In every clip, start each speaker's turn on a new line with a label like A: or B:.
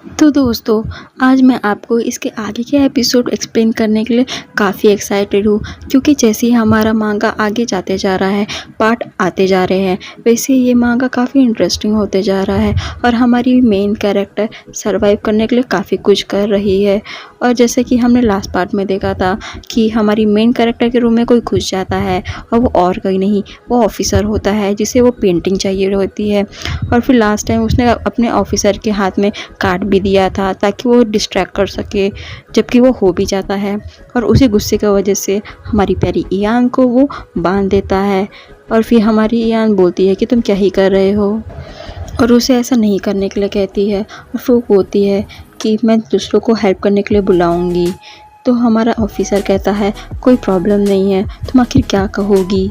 A: तो दोस्तों, आज मैं आपको इसके आगे के एपिसोड एक्सप्लेन करने के लिए काफ़ी एक्साइटेड हूँ, क्योंकि जैसे ही हमारा मांगा आगे जाते जा रहा है, पार्ट आते जा रहे हैं, वैसे ही ये मांगा काफ़ी इंटरेस्टिंग होते जा रहा है और हमारी मेन कैरेक्टर सर्वाइव करने के लिए काफ़ी कुछ कर रही है। और जैसे कि हमने लास्ट पार्ट में देखा था कि हमारी मेन कैरेक्टर के रूम में कोई घुस जाता है और वो और कोई नहीं, वो ऑफिसर होता है जिसे वो पेंटिंग चाहिए होती है। और फिर लास्ट टाइम उसने अपने ऑफिसर के हाथ में कार्ड भी दिया था ताकि वो डिस्ट्रैक्ट कर सके, जबकि वो हो भी जाता है और उसी गुस्से की वजह से हमारी प्यारी इयान को वो बांध देता है। और फिर हमारी इयान बोलती है कि तुम क्या ही कर रहे हो, और उसे ऐसा नहीं करने के लिए कहती है। और फिर वो बोलती है कि मैं दूसरों को हेल्प करने के लिए बुलाऊंगी। तो हमारा ऑफिसर कहता है कोई प्रॉब्लम नहीं है, तुम आखिर क्या कहोगी।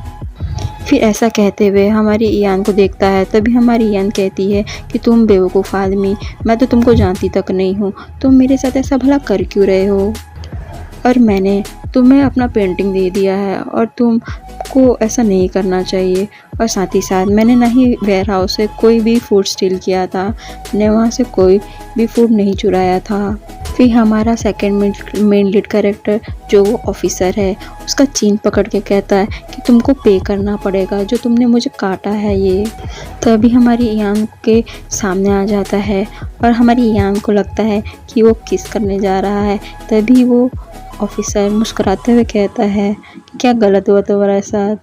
A: फिर ऐसा कहते हुए हमारी इयान को देखता है, तभी हमारी इयान कहती है कि तुम बेवकूफ़ आदमी, मैं तो तुमको जानती तक नहीं हूँ, तुम मेरे साथ ऐसा भला कर क्यों रहे हो। और मैंने तुम्हें अपना पेंटिंग दे दिया है और तुमको ऐसा नहीं करना चाहिए। और साथ ही साथ मैंने ना ही वेयर हाउस से कोई भी फूड स्टील किया था, मैंने वहाँ से कोई भी फूड नहीं चुराया था। फिर हमारा सेकंड मेन लीड कैरेक्टर जो वो ऑफिसर है, उसका चीन पकड़ के कहता है कि तुमको पे करना पड़ेगा जो तुमने मुझे काटा है ये। तभी हमारी इयान के सामने आ जाता है और हमारी इयान को लगता है कि वो किस करने जा रहा है। तभी वो ऑफिसर मुस्कुराते हुए कहता है कि क्या गलत हुआ तुम्हारे साथ,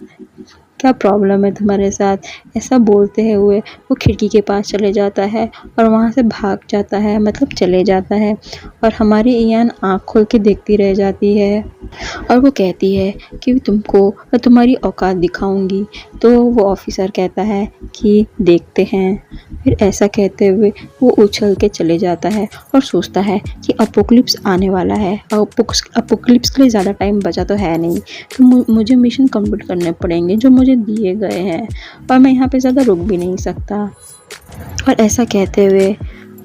A: क्या प्रॉब्लम है तुम्हारे साथ। ऐसा बोलते हुए वो खिड़की के पास चले जाता है और वहाँ से भाग जाता है, मतलब चले जाता है। और हमारी इयान आँख खोल के देखती रह जाती है और वो कहती है कि तुमको मैं तुम्हारी औकात दिखाऊंगी। तो वो ऑफिसर कहता है कि देखते हैं। फिर ऐसा कहते हुए वो उछल के चले जाता है और सोचता है कि अपोकलिप्स आने वाला है और अपोकलिप्स के लिए ज़्यादा टाइम बचा तो है नहीं, तो मुझे मिशन कंप्लीट करने पड़ेंगे जो मुझे दिए गए हैं, और मैं यहाँ पे ज़्यादा रुक भी नहीं सकता। और ऐसा कहते हुए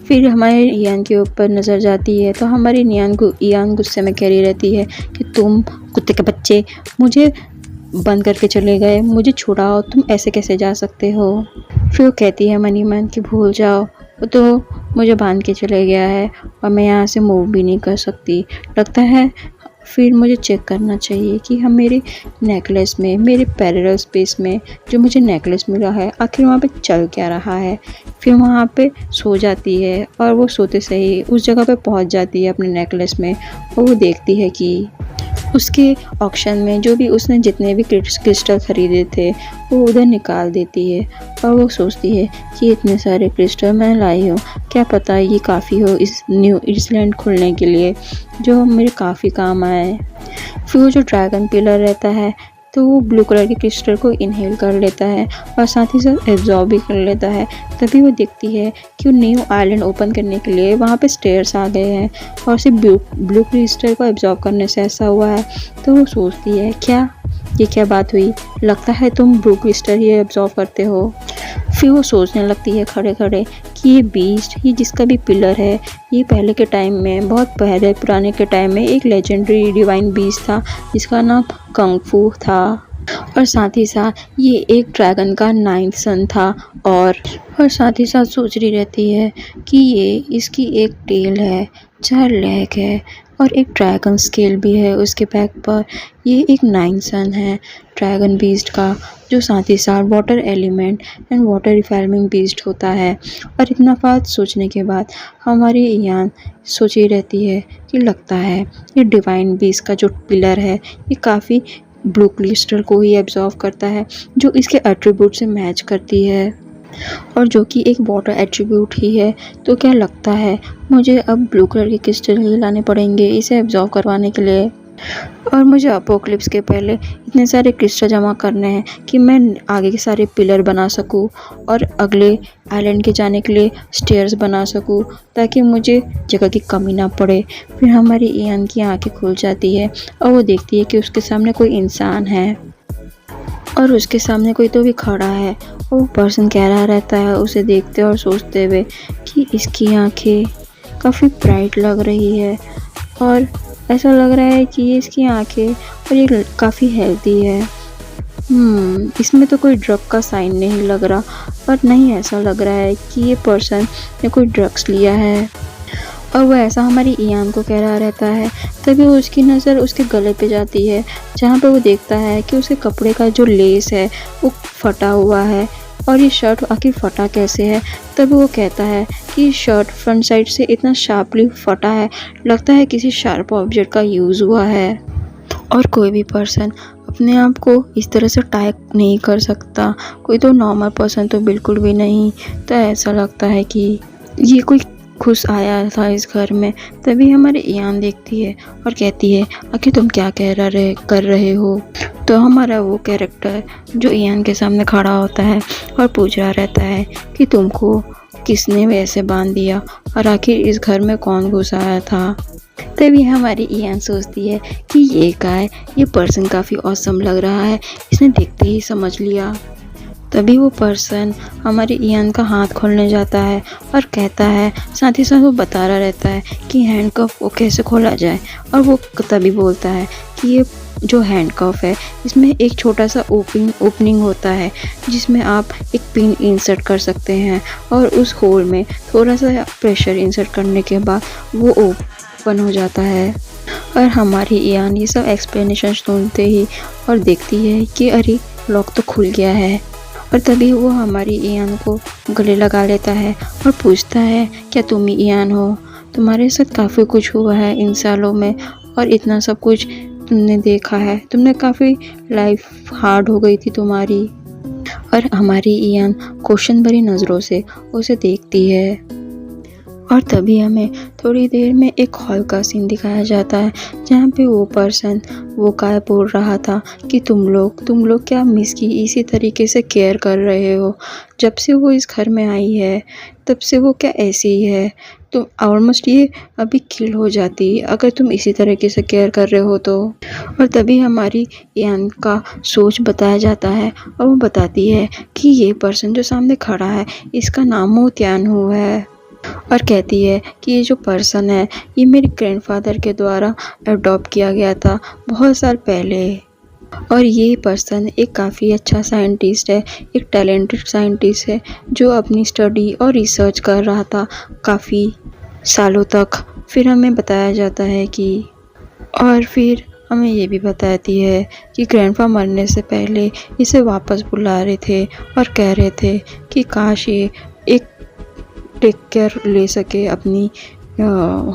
A: फिर हमारे इयान के ऊपर नज़र जाती है, तो हमारी इयान गुस्से में कह रही रहती है कि तुम कुत्ते के बच्चे मुझे बंद करके चले गए, मुझे छुड़ाओ, तुम ऐसे कैसे जा सकते हो। फिर वो कहती है मनी मैन कि भूल जाओ, वो तो मुझे बांध के चले गया है और मैं यहाँ से मूव भी नहीं कर सकती। लगता है फिर मुझे चेक करना चाहिए कि हम मेरे नेकलेस में, मेरे पैरेलल स्पेस में जो मुझे नेकलेस मिला है, आखिर वहाँ पे चल क्या रहा है। फिर वहाँ पे सो जाती है और वो सोते सही उस जगह पे पहुँच जाती है अपने नेकलेस में, और वो देखती है कि उसके ऑक्शन में जो भी उसने जितने भी क्रिस्टल खरीदे थे वो उधर निकाल देती है। और वो सोचती है कि इतने सारे क्रिस्टल मैं लाई हूँ, क्या पता ये काफ़ी हो इस न्यू आइलैंड खुलने के लिए, जो मेरे काफ़ी काम आए। फिर वो जो ड्रैगन पिलर रहता है, तो वो ब्लू कलर के क्रिस्टल को इनहेल कर लेता है और साथ ही साथ एब्जॉर्ब भी कर लेता है। तभी वो देखती है कि वो न्यू आइलैंड ओपन करने के लिए वहाँ पे स्टेयर्स आ गए हैं और सिर्फ ब्लू क्रिस्टल को एब्जॉर्ब करने से ऐसा हुआ है। तो वो सोचती है ये क्या बात हुई, लगता है तुम ब्लू क्रिस्टल ही एब्जॉर्ब करते हो। फिर वो सोचने लगती है खड़े खड़े कि ये बीस्ट, ये जिसका भी पिलर है, ये पहले के टाइम में, बहुत पहले पुराने के टाइम में एक लेजेंडरी डिवाइन बीस्ट था जिसका नाम कंग फू था। और साथ ही साथ ये एक ड्रैगन का 9th सन था। और साथ ही साथ सोच रही रहती है कि ये इसकी एक टेल है, 4 लेग है और एक ड्रैगन स्केल भी है उसके बैक पर। ये एक 9th सन है ड्रैगन बीस्ट का, जो साथ ही साथ water element and water reforming beast होता है। और इतना बात सोचने के बाद हमारी इयान सोची रहती है कि लगता है ये डिवाइन बीस्ट का जो पिलर है ये काफ़ी ब्लू क्रिस्टल को ही एब्जॉर्व करता है, जो इसके एट्रीब्यूट से मैच करती है और जो कि एक वाटर एट्रीब्यूट ही है। तो क्या लगता है मुझे अब ब्लू कलर के क्रिस्टल ही लाने पड़ेंगे इसे एब्जॉर्व करवाने के लिए, और मुझे अपोकलिप्स के पहले इतने सारे क्रिस्टल जमा करने हैं कि मैं आगे के सारे पिलर बना सकूं और अगले आइलैंड के जाने के लिए स्टेयर्स बना सकूं, ताकि मुझे जगह की कमी ना पड़े। फिर हमारी इयान की आंखें खुल जाती है और वो देखती है कि उसके सामने कोई इंसान है और उसके सामने कोई तो भी खड़ा है। वो पर्सन कह रहा रहता है उसे देखते और सोचते हुए कि इसकी आंखें काफ़ी ब्राइट लग रही है और ऐसा लग रहा है कि ये इसकी आंखें और ये काफ़ी हेल्दी है। इसमें तो कोई ड्रग का साइन नहीं लग रहा, पर नहीं, ऐसा लग रहा है कि ये पर्सन ने कोई ड्रग्स लिया है। और वो ऐसा हमारी ईयान को कह रहा रहता है। तभी उसकी नज़र उसके गले पे जाती है, जहाँ पे वो देखता है कि उसके कपड़े का जो लेस है वो फटा हुआ है और ये शर्ट आखिर फटा कैसे है। तभी वो कहता है कि शर्ट फ्रंट साइड से इतना शार्पली फटा है, लगता है किसी शार्प ऑब्जेक्ट का यूज़ हुआ है। और कोई भी पर्सन अपने आप को इस तरह से टाई नहीं कर सकता, कोई तो नॉर्मल पर्सन तो बिल्कुल भी नहीं। तो ऐसा लगता है कि ये कोई खुश आया था इस घर में। तभी हमारी ईयान देखती है और कहती है, आखिर तुम क्या कर रहे हो। तो हमारा वो कैरेक्टर जो ईयान के सामने खड़ा होता है और पूछ रहा रहता है कि तुमको किसने वैसे बांध दिया और आखिर इस घर में कौन घुस आया था। तभी हमारी ईयान सोचती है कि ये पर्सन काफ़ी ऑसम लग रहा है, इसने देखते ही समझ लिया। तभी वो पर्सन हमारी ईयान का हाथ खोलने जाता है और कहता है, साथ ही साथ वो बता रहा रहता है कि हैंडकफ को कैसे खोला जाए। और वो तभी बोलता है कि ये जो हैंडकफ है इसमें एक छोटा सा ओपनिंग होता है, जिसमें आप एक पिन इंसर्ट कर सकते हैं और उस होल में थोड़ा सा प्रेशर इंसर्ट करने के बाद वो ओपन हो जाता है। और हमारी ईयान ये सब एक्सप्लेनेशन सुनते ही और देखती है कि अरे लॉक तो खुल गया है। और तभी वो हमारी ईयान को गले लगा लेता है और पूछता है, क्या तुम ही ईयान हो? तुम्हारे साथ काफ़ी कुछ हुआ है इन सालों में और इतना सब कुछ तुमने देखा है, तुमने काफ़ी लाइफ हार्ड हो गई थी तुम्हारी। और हमारी ईयान क्वेश्चन भरी नज़रों से उसे देखती है। और तभी हमें थोड़ी देर में एक हॉल का सीन दिखाया जाता है, जहाँ पे वो पर्सन वो काय बोल रहा था कि तुम लोग क्या मिस की इसी तरीके से केयर कर रहे हो। जब से वो इस घर में आई है तब से वो क्या ऐसी ही है, तो ऑलमोस्ट ये अभी किल हो जाती अगर तुम इसी तरीके से केयर कर रहे हो तो। और तभी हमारी ईयान का सोच बताया जाता है और वो बताती है कि ये पर्सन जो सामने खड़ा है इसका नाम मो त्यानहू है। और कहती है कि ये जो पर्सन है ये मेरे ग्रैंडफादर के द्वारा अडॉप्ट किया गया था बहुत साल पहले। और ये पर्सन एक काफ़ी अच्छा साइंटिस्ट है, एक टैलेंटेड साइंटिस्ट है जो अपनी स्टडी और रिसर्च कर रहा था काफ़ी सालों तक। फिर हमें बताया जाता है कि और फिर हमें ये भी बताती है कि ग्रैंडपा मरने से पहले इसे वापस बुला रहे थे और कह रहे थे कि काश ये एक टेक केयर ले सके अपनी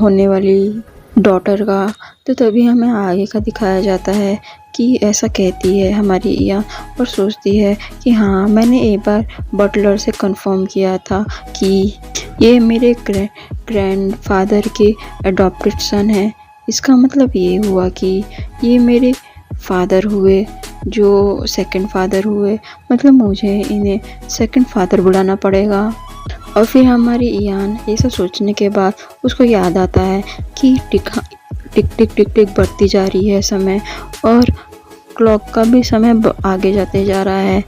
A: होने वाली डॉटर का। तो तभी हमें आगे का दिखाया जाता है कि ऐसा कहती है हमारी ईयान और सोचती है कि हाँ, मैंने एक बार बटलर से कंफर्म किया था कि ये मेरे ग्रैंडफादर के अडॉप्टेड सन है। इसका मतलब ये हुआ कि ये मेरे फादर हुए जो सेकंड फादर हुए, मतलब मुझे इन्हें सेकंड फादर बुलाना पड़ेगा। और फिर हमारी ईयान ये सब सोचने के बाद उसको याद आता है कि टिक टिक टिक टिक बढ़ती जा रही है समय और क्लॉक का भी समय आगे जाते जा रहा है।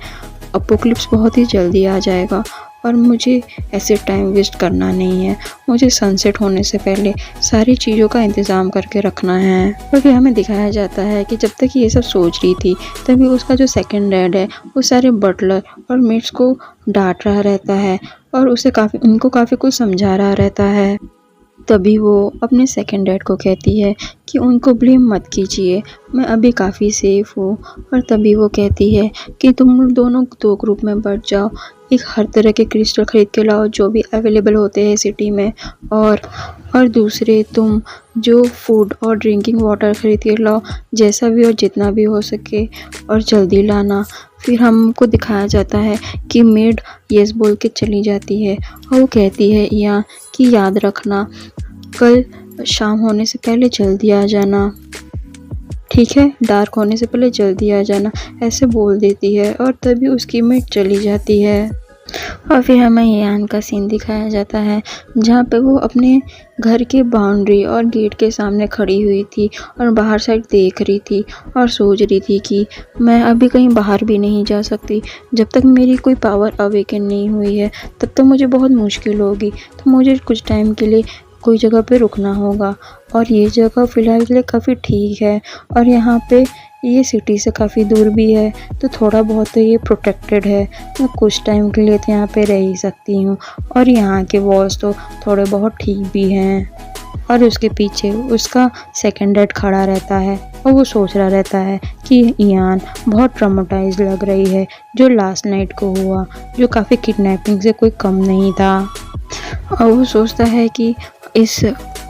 A: अपोकलिप्स बहुत ही जल्दी आ जाएगा और मुझे ऐसे टाइम वेस्ट करना नहीं है, मुझे सनसेट होने से पहले सारी चीज़ों का इंतज़ाम करके रखना है। और फिर हमें दिखाया जाता है कि जब तक ये सब सोच रही थी तभी उसका जो सेकंड डैड है वो सारे बटलर और मेट्स को डांट रहा रहता है और उनको काफ़ी कुछ समझा रहा रहता है। तभी वो अपने सेकंड डैड को कहती है कि उनको ब्लेम मत कीजिए, मैं अभी काफ़ी सेफ़ हूँ। और तभी वो कहती है कि तुम दोनों दो ग्रुप में बढ़ जाओ, एक हर तरह के क्रिस्टल ख़रीद के लाओ जो भी अवेलेबल होते हैं सिटी में, और दूसरे तुम जो फूड और ड्रिंकिंग वाटर ख़रीद के लाओ, जैसा भी और जितना भी हो सके और जल्दी लाना। फिर हमको दिखाया जाता है कि मेड यस बोल के चली जाती है और वो कहती है यहाँ कि याद रखना कल शाम होने से पहले जल्दी आ जाना, ठीक है, डार्क होने से पहले जल्दी आ जाना, ऐसे बोल देती है। और तभी उसकी मेड चली जाती है। और फिर हमें ईयान का सीन दिखाया जाता है जहाँ पे वो अपने घर के बाउंड्री और गेट के सामने खड़ी हुई थी और बाहर साइड देख रही थी और सोच रही थी कि मैं अभी कहीं बाहर भी नहीं जा सकती, जब तक मेरी कोई पावर अवेकन नहीं हुई है तब तक मुझे बहुत मुश्किल होगी, तो मुझे कुछ टाइम के लिए कोई जगह पे रुकना होगा। और ये जगह फ़िलहाल के लिए काफ़ी ठीक है और यहाँ पे ये सिटी से काफ़ी दूर भी है, तो थोड़ा बहुत तो ये प्रोटेक्टेड है, मैं कुछ टाइम के लिए तो यहाँ पे रह ही सकती हूँ और यहाँ के वॉल्स तो थोड़े बहुत ठीक भी हैं। और उसके पीछे उसका सेकंड डैड खड़ा रहता है और वो सोच रहा रहता है कि इयान बहुत ट्रॉमेटाइज लग रही है जो लास्ट नाइट को हुआ, जो काफ़ी किडनैपिंग से कोई कम नहीं था। और वो सोचता है कि इस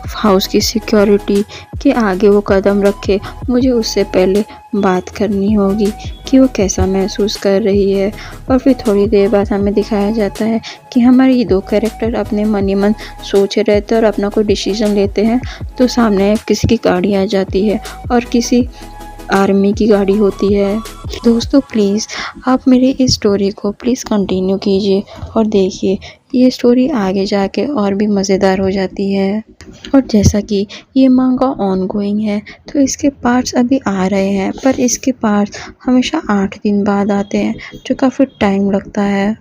A: हाउस की सिक्योरिटी के आगे वो कदम रखे, मुझे उससे पहले बात करनी होगी कि वो कैसा महसूस कर रही है। और फिर थोड़ी देर बाद हमें दिखाया जाता है कि हमारे ये दो कैरेक्टर अपने मन ही मन सोचे रहते हैं और अपना कोई डिसीजन लेते हैं, तो सामने किसी की गाड़ी आ जाती है और किसी आर्मी की गाड़ी होती है। दोस्तों प्लीज़ आप मेरी इस स्टोरी को प्लीज़ कंटिन्यू कीजिए और देखिए, ये स्टोरी आगे जाके और भी मज़ेदार हो जाती है। और जैसा कि ये मांगा ऑनगोइंग है तो इसके पार्ट्स अभी आ रहे हैं, पर इसके पार्ट्स हमेशा 8 दिन बाद आते हैं, जो काफ़ी टाइम लगता है।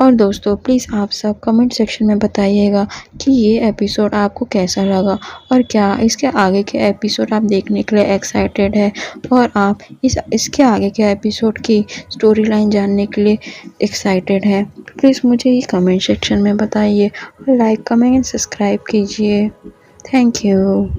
A: और दोस्तों प्लीज़ आप सब कमेंट सेक्शन में बताइएगा कि ये एपिसोड आपको कैसा लगा और क्या इसके आगे के एपिसोड आप देखने के लिए एक्साइटेड है, और आप इसके आगे के एपिसोड की स्टोरी लाइन जानने के लिए एक्साइटेड है। प्लीज़ मुझे ये कमेंट सेक्शन में बताइए और लाइक कमेंट एंड सब्सक्राइब कीजिए। Thank you.